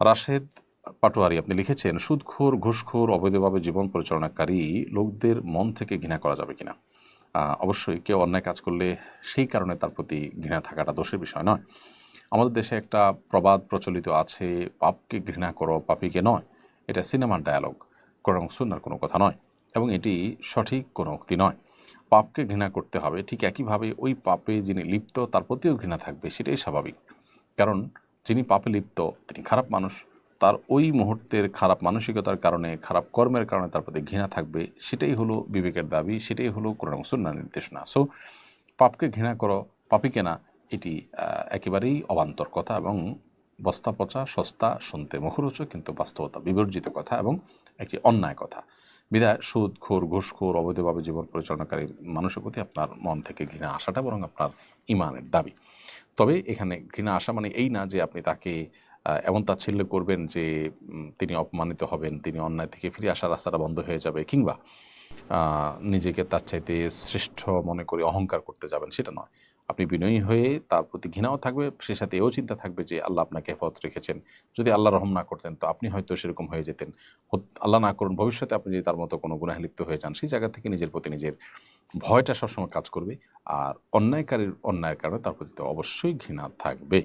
রাশেদ পাটোয়ারি আপনি লিখেছেন, সুদখোর, ঘুষখোর, অবৈধভাবে জীবন পরিচালনাকারী লোকদের মন থেকে ঘৃণা করা যাবে কিনা? অবশ্যই কেউ অন্যায় কাজ করলে সেই কারণে তার প্রতি ঘৃণা থাকাটা দোষের বিষয় নয়। আমাদের দেশে একটা প্রবাদ প্রচলিত আছে, পাপকে ঘৃণা করো, পাপীকে নয়। এটা সিনেমার ডায়ালগ, কোরআন এবং সুন্নাহর কোনো কথা নয়, এবং এটি সঠিক কোনো উক্তি নয়। পাপকে ঘৃণা করতে হবে, ঠিক একইভাবে ওই পাপে যিনি লিপ্ত তার প্রতিও ঘৃণা থাকবে, সেটাই স্বাভাবিক। কারণ যিনি পাপে লিপ্ত তিনি খারাপ মানুষ, তার ওই মুহূর্তের খারাপ মানসিকতার কারণে, খারাপ কর্মের কারণে তার প্রতি ঘৃণা থাকবে। সেটাই হলো বিবেকের দাবি, সেটাই হলো কোরআন এবং সুন্নাহর নির্দেশনা। সো পাপকে ঘৃণা করো, পাপীকে না, এটি একেবারেই অবান্তর কথা এবং বস্তা পচা, সস্তা, শুনতে মুখরোচক কিন্তু বাস্তবতা বিবর্জিত কথা এবং একটি অন্যায় কথা। বিধায় সুদখোর, ঘুষখোর, অবৈধভাবে জীবন পরিচালনাকারী মানুষের প্রতি আপনার মন থেকে ঘৃণা আসাটা বরং আপনার ঈমানের দাবি। তবে এখানে ঘৃণা আসা মানে এই না যে আপনি তাকে এমন তাচ্ছিল্য করবেন যে তিনি অপমানিত হবেন, তিনি অন্যায় থেকে ফিরে আসার রাস্তাটা বন্ধ হয়ে যাবে, কিংবা নিজেকে তার চাইতে শ্রেষ্ঠ মনে করে অহংকার করতে যাবেন, সেটা নয়। আপনি বিনয়ী হয়ে তার প্রতি ঘৃণাও থাকবে, সে সাথে এও চিন্তা থাকবে যে আল্লাহ আপনাকে হেফাজত রেখেছেন। যদি আল্লাহ রহম না করতেন তো আপনি হয়তো সেরকম হয়ে যেতেন। আল্লাহ না করুন ভবিষ্যতে আপনি যদি তার মতো কোনো গুনাহে লিপ্ত হয়ে যান, সেই জায়গা থেকে নিজের প্রতি নিজের ভয়টা সবসময় কাজ করবে। আর অন্যায়কারীর অন্যায়ের কারণে তার প্রতি তো অবশ্যই ঘৃণা থাকবে।